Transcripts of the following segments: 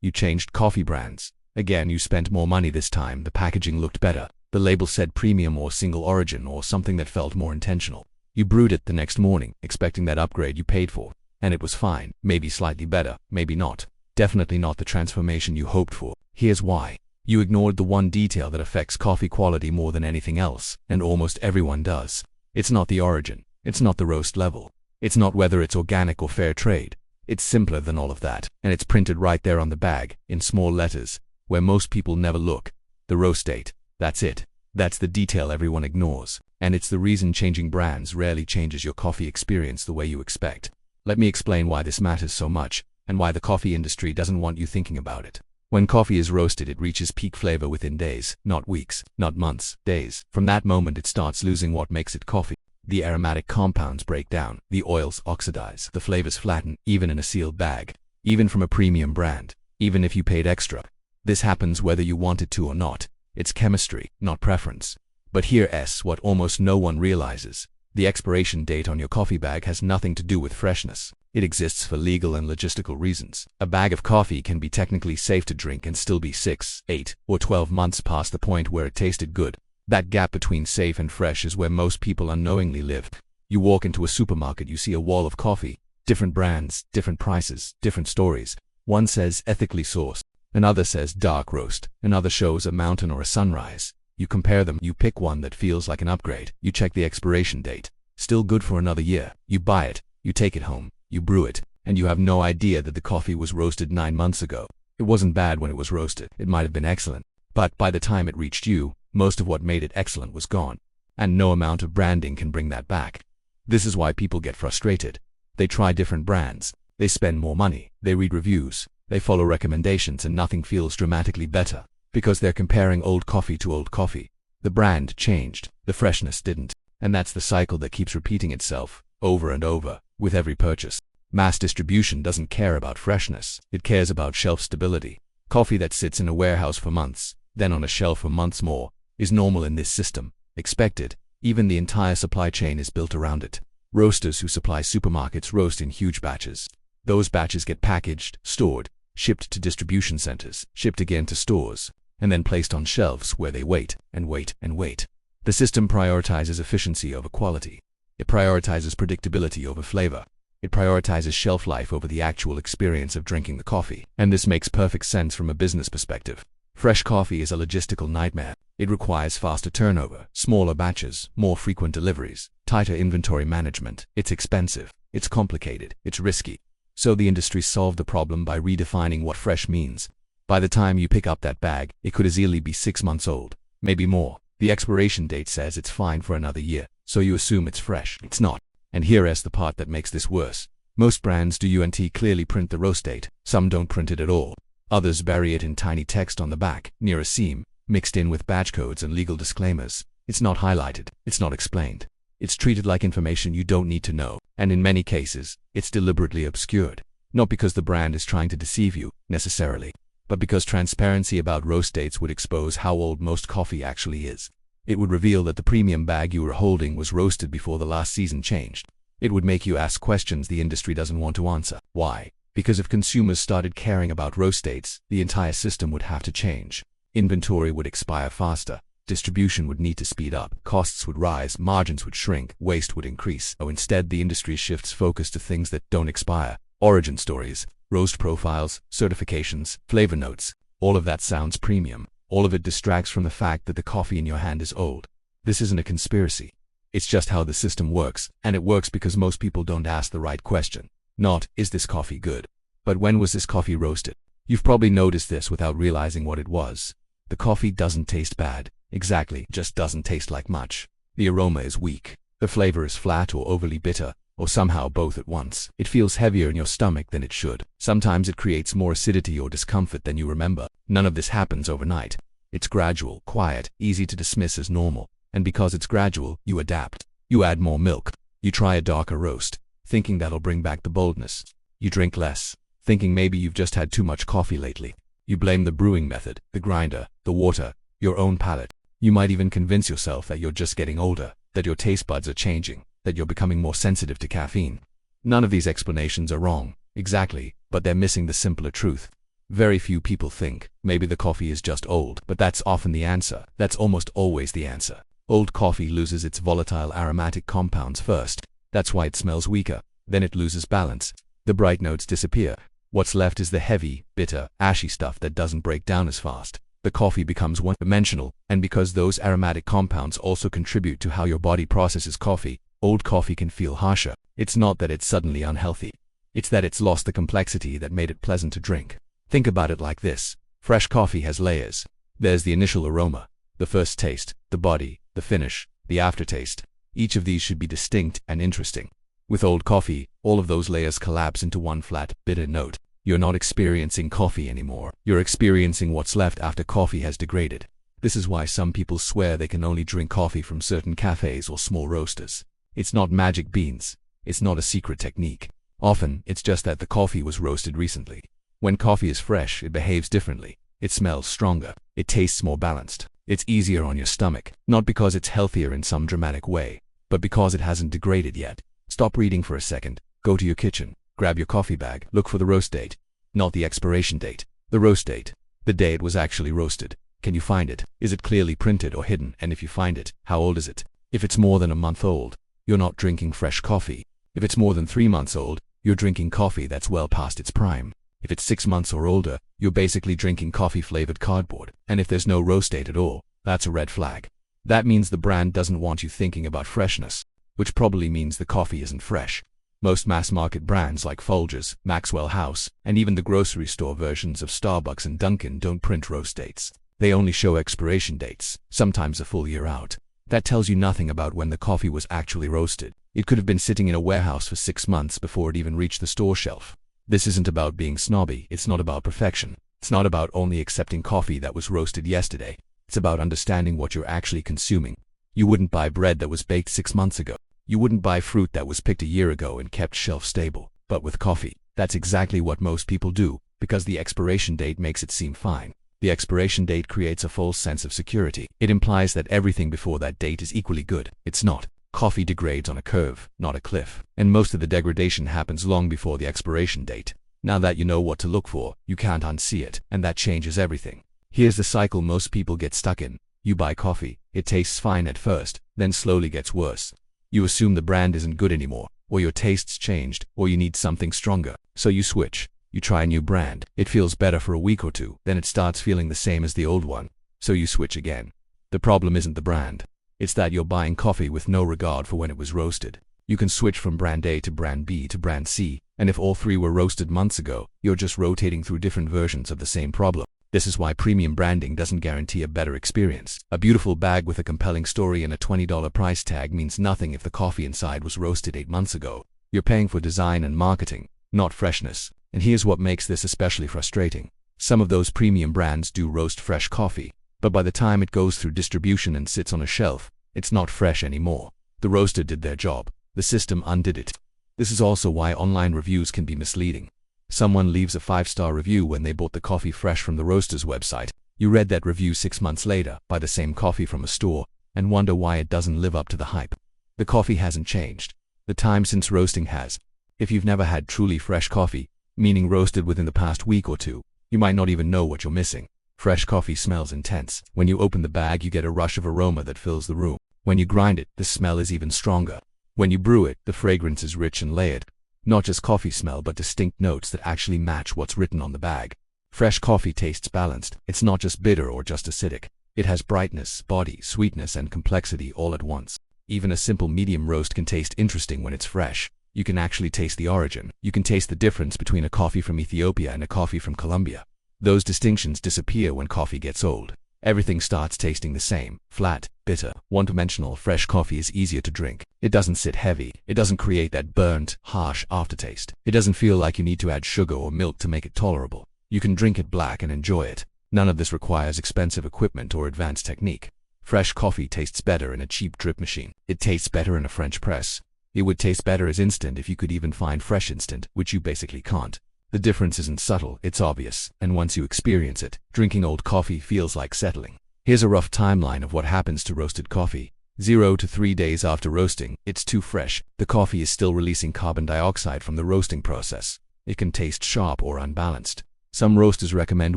You changed coffee brands. Again, you spent more money this time. The packaging looked better. The label said premium or single origin or something that felt more intentional. You brewed it the next morning, expecting that upgrade you paid for. And it was fine. Maybe slightly better, maybe not. Definitely not the transformation you hoped for. Here's why. You ignored the one detail that affects coffee quality more than anything else, and almost everyone does. It's not the origin. It's not the roast level. It's not whether it's organic or fair trade. It's simpler than all of that, and it's printed right there on the bag, in small letters, where most people never look. The roast date. That's it. That's the detail everyone ignores, and it's the reason changing brands rarely changes your coffee experience the way you expect. Let me explain why this matters so much, and why the coffee industry doesn't want you thinking about it. When coffee is roasted, it reaches peak flavor within days, not weeks, not months, days. From that moment, it starts losing what makes it coffee. The aromatic compounds break down, the oils oxidize, the flavors flatten, even in a sealed bag, even from a premium brand, even if you paid extra. This happens whether you want it to or not. It's chemistry, not preference. But here's what almost no one realizes. The expiration date on your coffee bag has nothing to do with freshness. It exists for legal and logistical reasons. A bag of coffee can be technically safe to drink and still be 6, 8, or 12 months past the point where it tasted good. That gap between safe and fresh is where most people unknowingly live. You walk into a supermarket, you see a wall of coffee. Different brands, different prices, different stories. One says ethically sourced. Another says dark roast. Another shows a mountain or a sunrise. You compare them. You pick one that feels like an upgrade. You check the expiration date. Still good for another year. You buy it. You take it home. You brew it. And you have no idea that the coffee was roasted 9 months ago. It wasn't bad when it was roasted. It might have been excellent. But by the time it reached you, most of what made it excellent was gone. And no amount of branding can bring that back. This is why people get frustrated. They try different brands. They spend more money. They read reviews. They follow recommendations, and nothing feels dramatically better. Because they're comparing old coffee to old coffee. The brand changed. The freshness didn't. And that's the cycle that keeps repeating itself, over and over, with every purchase. Mass distribution doesn't care about freshness. It cares about shelf stability. Coffee that sits in a warehouse for months, then on a shelf for months more, is normal in this system. Expected. Even the entire supply chain is built around it. Roasters who supply supermarkets roast in huge batches. Those batches get packaged, stored, shipped to distribution centers, shipped again to stores, and then placed on shelves where they wait and wait and wait. The system prioritizes efficiency over quality. It prioritizes predictability over flavor. It prioritizes shelf life over the actual experience of drinking the coffee. And this makes perfect sense from a business perspective. Fresh coffee is a logistical nightmare. It requires faster turnover, smaller batches, more frequent deliveries, tighter inventory management. It's expensive. It's complicated. It's risky. So the industry solved the problem by redefining what fresh means. By the time you pick up that bag, it could easily be 6 months old, maybe more. The expiration date says it's fine for another year, so you assume it's fresh. It's not. And here's the part that makes this worse. Most brands do clearly print the roast date. Some don't print it at all. Others bury it in tiny text on the back, near a seam, mixed in with batch codes and legal disclaimers. It's not highlighted. It's not explained. It's treated like information you don't need to know, and in many cases, it's deliberately obscured. Not because the brand is trying to deceive you, necessarily, but because transparency about roast dates would expose how old most coffee actually is. It would reveal that the premium bag you were holding was roasted before the last season changed. It would make you ask questions the industry doesn't want to answer. Why? Because if consumers started caring about roast dates, the entire system would have to change. Inventory would expire faster. Distribution would need to speed up, costs would rise, margins would shrink, waste would increase. So instead, the industry shifts focus to things that don't expire. Origin stories, roast profiles, certifications, flavor notes. All of that sounds premium. All of it distracts from the fact that the coffee in your hand is old. This isn't a conspiracy. It's just how the system works, and it works because most people don't ask the right question. Not, is this coffee good? But when was this coffee roasted? You've probably noticed this without realizing what it was. The coffee doesn't taste bad. Exactly, just doesn't taste like much. The aroma is weak. The flavor is flat or overly bitter, or somehow both at once. It feels heavier in your stomach than it should. Sometimes it creates more acidity or discomfort than you remember. None of this happens overnight. It's gradual, quiet, easy to dismiss as normal. And because it's gradual, you adapt. You add more milk. You try a darker roast, thinking that'll bring back the boldness. You drink less, thinking maybe you've just had too much coffee lately. You blame the brewing method, the grinder, the water, your own palate. You might even convince yourself that you're just getting older, that your taste buds are changing, that you're becoming more sensitive to caffeine. None of these explanations are wrong, exactly, but they're missing the simpler truth. Very few people think, maybe the coffee is just old, but that's often the answer. That's almost always the answer. Old coffee loses its volatile aromatic compounds first. That's why it smells weaker. Then it loses balance. The bright notes disappear. What's left is the heavy, bitter, ashy stuff that doesn't break down as fast. The coffee becomes one-dimensional, and because those aromatic compounds also contribute to how your body processes coffee, old coffee can feel harsher. It's not that it's suddenly unhealthy. It's that it's lost the complexity that made it pleasant to drink. Think about it like this. Fresh coffee has layers. There's the initial aroma, the first taste, the body, the finish, the aftertaste. Each of these should be distinct and interesting. With old coffee, all of those layers collapse into one flat, bitter note. You're not experiencing coffee anymore. You're experiencing what's left after coffee has degraded. This is why some people swear they can only drink coffee from certain cafes or small roasters. It's not magic beans. It's not a secret technique. Often, it's just that the coffee was roasted recently. When coffee is fresh, it behaves differently. It smells stronger. It tastes more balanced. It's easier on your stomach, not because it's healthier in some dramatic way, but because it hasn't degraded yet. Stop reading for a second. Go to your kitchen. Grab your coffee bag. Look for the roast date. Not the expiration date. The roast date. The day it was actually roasted. Can you find it? Is it clearly printed or hidden? And if you find it, how old is it? If it's more than a month old, you're not drinking fresh coffee. If it's more than 3 months old, you're drinking coffee that's well past its prime. If it's 6 months or older, you're basically drinking coffee-flavored cardboard. And if there's no roast date at all, that's a red flag. That means the brand doesn't want you thinking about freshness, which probably means the coffee isn't fresh. Most mass-market brands like Folgers, Maxwell House, and even the grocery store versions of Starbucks and Dunkin don't print roast dates. They only show expiration dates, sometimes a full year out. That tells you nothing about when the coffee was actually roasted. It could have been sitting in a warehouse for 6 months before it even reached the store shelf. This isn't about being snobby. It's not about perfection. It's not about only accepting coffee that was roasted yesterday. It's about understanding what you're actually consuming. You wouldn't buy bread that was baked 6 months ago. You wouldn't buy fruit that was picked a year ago and kept shelf-stable. But with coffee, that's exactly what most people do, because the expiration date makes it seem fine. The expiration date creates a false sense of security. It implies that everything before that date is equally good. It's not. Coffee degrades on a curve, not a cliff. And most of the degradation happens long before the expiration date. Now that you know what to look for, you can't unsee it, and that changes everything. Here's the cycle most people get stuck in. You buy coffee, it tastes fine at first, then slowly gets worse. You assume the brand isn't good anymore, or your tastes changed, or you need something stronger. So you switch. You try a new brand. It feels better for a week or two, then it starts feeling the same as the old one. So you switch again. The problem isn't the brand. It's that you're buying coffee with no regard for when it was roasted. You can switch from brand A to brand B to brand C, and if all three were roasted months ago, you're just rotating through different versions of the same problem. This is why premium branding doesn't guarantee a better experience. A beautiful bag with a compelling story and a $20 price tag means nothing if the coffee inside was roasted 8 months ago. You're paying for design and marketing, not freshness. And here's what makes this especially frustrating. Some of those premium brands do roast fresh coffee, but by the time it goes through distribution and sits on a shelf, it's not fresh anymore. The roaster did their job. The system undid it. This is also why online reviews can be misleading. Someone leaves a 5-star review when they bought the coffee fresh from the roaster's website. You read that review 6 months later, buy the same coffee from a store, and wonder why it doesn't live up to the hype. The coffee hasn't changed. The time since roasting has. If you've never had truly fresh coffee, meaning roasted within the past week or two, you might not even know what you're missing. Fresh coffee smells intense. When you open the bag, you get a rush of aroma that fills the room. When you grind it, the smell is even stronger. When you brew it, the fragrance is rich and layered. Not just coffee smell, but distinct notes that actually match what's written on the bag. Fresh coffee tastes balanced. It's not just bitter or just acidic. It has brightness, body, sweetness, and complexity all at once. Even a simple medium roast can taste interesting when it's fresh. You can actually taste the origin. You can taste the difference between a coffee from Ethiopia and a coffee from Colombia. Those distinctions disappear when coffee gets old. Everything starts tasting the same. Flat, bitter, one-dimensional. Fresh coffee is easier to drink. It doesn't sit heavy. It doesn't create that burnt, harsh aftertaste. It doesn't feel like you need to add sugar or milk to make it tolerable. You can drink it black and enjoy it. None of this requires expensive equipment or advanced technique. Fresh coffee tastes better in a cheap drip machine. It tastes better in a French press. It would taste better as instant if you could even find fresh instant, which you basically can't. The difference isn't subtle, it's obvious, and once you experience it, drinking old coffee feels like settling. Here's a rough timeline of what happens to roasted coffee. 0 to 3 days after roasting, it's too fresh. The coffee is still releasing carbon dioxide from the roasting process. It can taste sharp or unbalanced. Some roasters recommend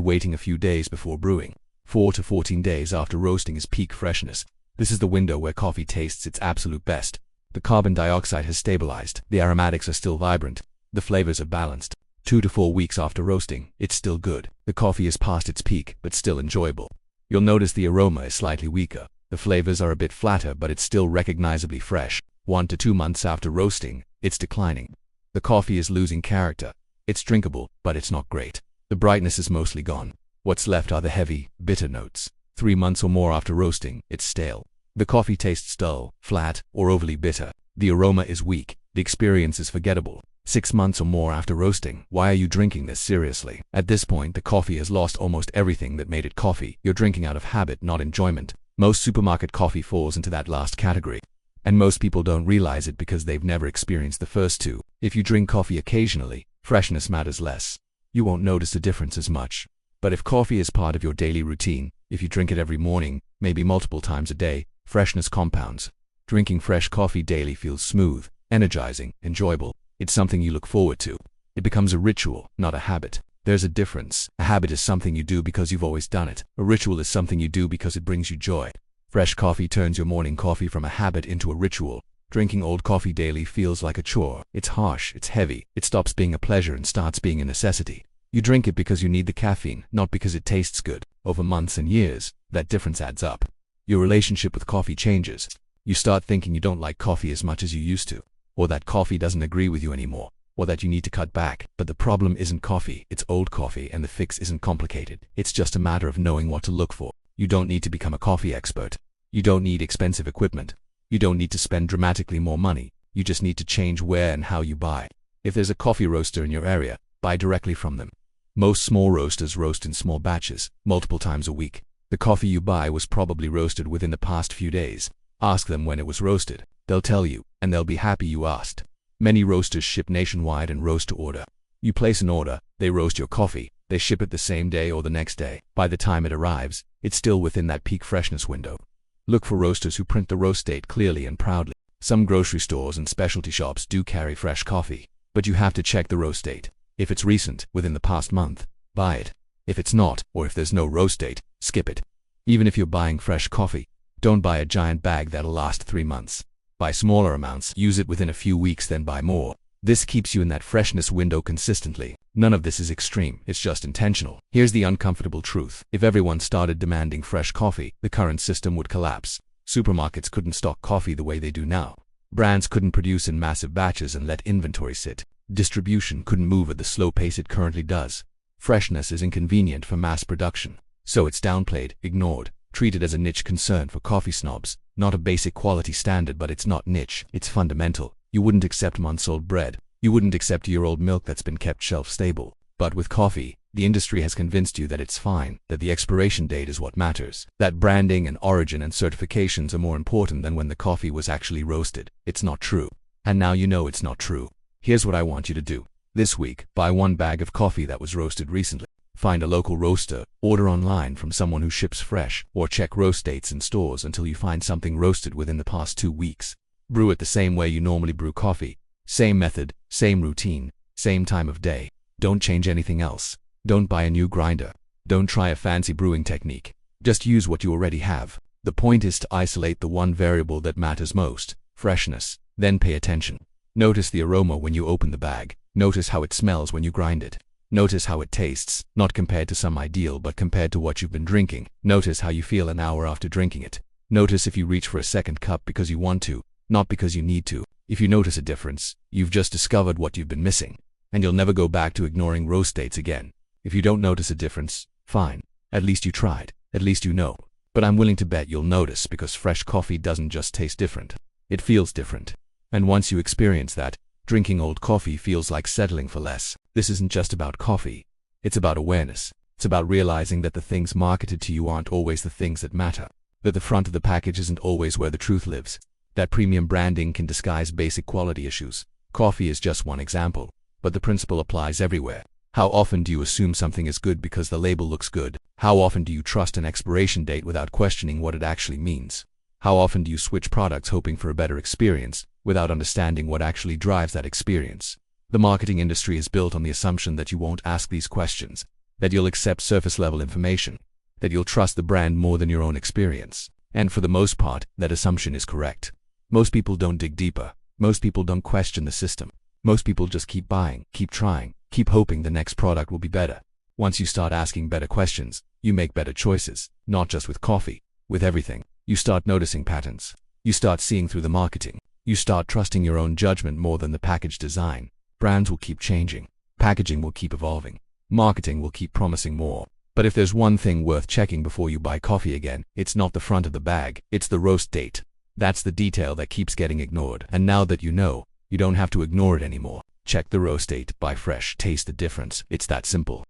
waiting a few days before brewing. 4 to 14 days after roasting is peak freshness. This is the window where coffee tastes its absolute best. The carbon dioxide has stabilized, the aromatics are still vibrant, the flavors are balanced. 2 to 4 weeks after roasting, it's still good. The coffee is past its peak, but still enjoyable. You'll notice the aroma is slightly weaker. The flavors are a bit flatter, but it's still recognizably fresh. 1 to 2 months after roasting, it's declining. The coffee is losing character. It's drinkable, but it's not great. The brightness is mostly gone. What's left are the heavy, bitter notes. 3 months or more after roasting, it's stale. The coffee tastes dull, flat, or overly bitter. The aroma is weak. The experience is forgettable. 6 months or more after roasting, why are you drinking this seriously? At this point, the coffee has lost almost everything that made it coffee. You're drinking out of habit, not enjoyment. Most supermarket coffee falls into that last category. And most people don't realize it because they've never experienced the first two. If you drink coffee occasionally, freshness matters less. You won't notice the difference as much. But if coffee is part of your daily routine, if you drink it every morning, maybe multiple times a day, freshness compounds. Drinking fresh coffee daily feels smooth, energizing, enjoyable. It's something you look forward to. It becomes a ritual, not a habit. There's a difference. A habit is something you do because you've always done it. A ritual is something you do because it brings you joy. Fresh coffee turns your morning coffee from a habit into a ritual. Drinking old coffee daily feels like a chore. It's harsh, it's heavy. It stops being a pleasure and starts being a necessity. You drink it because you need the caffeine, not because it tastes good. Over months and years, that difference adds up. Your relationship with coffee changes. You start thinking you don't like coffee as much as you used to, or that coffee doesn't agree with you anymore, or that you need to cut back. But the problem isn't coffee, it's old coffee, and the fix isn't complicated. It's just a matter of knowing what to look for. You don't need to become a coffee expert. You don't need expensive equipment. You don't need to spend dramatically more money. You just need to change where and how you buy. If there's a coffee roaster in your area, buy directly from them. Most small roasters roast in small batches, multiple times a week. The coffee you buy was probably roasted within the past few days. Ask them when it was roasted. They'll tell you, and they'll be happy you asked. Many roasters ship nationwide and roast to order. You place an order, they roast your coffee, they ship it the same day or the next day. By the time it arrives, it's still within that peak freshness window. Look for roasters who print the roast date clearly and proudly. Some grocery stores and specialty shops do carry fresh coffee, but you have to check the roast date. If it's recent, within the past month, buy it. If it's not, or if there's no roast date, skip it. Even if you're buying fresh coffee, don't buy a giant bag that'll last 3 months. Buy smaller amounts, use it within a few weeks, then buy more. This keeps you in that freshness window consistently. None of this is extreme, it's just intentional. Here's the uncomfortable truth. If everyone started demanding fresh coffee, the current system would collapse. Supermarkets couldn't stock coffee the way they do now. Brands couldn't produce in massive batches and let inventory sit. Distribution couldn't move at the slow pace it currently does. Freshness is inconvenient for mass production, so it's downplayed, ignored, treated as a niche concern for coffee snobs. Not a basic quality standard, but it's not niche, it's fundamental. You wouldn't accept months-old bread. You wouldn't accept year-old milk that's been kept shelf-stable. But with coffee, the industry has convinced you that it's fine, that the expiration date is what matters, that branding and origin and certifications are more important than when the coffee was actually roasted. It's not true. And now you know it's not true. Here's what I want you to do. This week, buy 1 bag of coffee that was roasted recently. Find a local roaster, order online from someone who ships fresh, or check roast dates in stores until you find something roasted within the past 2 weeks. Brew it the same way you normally brew coffee. Same method, same routine, same time of day. Don't change anything else. Don't buy a new grinder. Don't try a fancy brewing technique. Just use what you already have. The point is to isolate the one variable that matters most, freshness. Then pay attention. Notice the aroma when you open the bag. Notice how it smells when you grind it. Notice how it tastes, not compared to some ideal but compared to what you've been drinking. Notice how you feel an hour after drinking it. Notice if you reach for a second cup because you want to, not because you need to. If you notice a difference, you've just discovered what you've been missing. And you'll never go back to ignoring roast dates again. If you don't notice a difference, fine. At least you tried. At least you know. But I'm willing to bet you'll notice, because fresh coffee doesn't just taste different. It feels different. And once you experience that, drinking old coffee feels like settling for less. This isn't just about coffee. It's about awareness. It's about realizing that the things marketed to you aren't always the things that matter. That the front of the package isn't always where the truth lives. That premium branding can disguise basic quality issues. Coffee is just one example, but the principle applies everywhere. How often do you assume something is good because the label looks good? How often do you trust an expiration date without questioning what it actually means? How often do you switch products hoping for a better experience, without understanding what actually drives that experience? The marketing industry is built on the assumption that you won't ask these questions. that you'll accept surface-level information, that you'll trust the brand more than your own experience. And for the most part, that assumption is correct. Most people don't dig deeper. Most people don't question the system. Most people just keep buying, keep trying, keep hoping the next product will be better. Once you start asking better questions, you make better choices, not just with coffee, with everything. You start noticing patterns. You start seeing through the marketing. You start trusting your own judgment more than the package design. Brands will keep changing. Packaging will keep evolving. Marketing will keep promising more. But if there's one thing worth checking before you buy coffee again, it's not the front of the bag, it's the roast date. That's the detail that keeps getting ignored. And now that you know, you don't have to ignore it anymore. Check the roast date, buy fresh, taste the difference. It's that simple.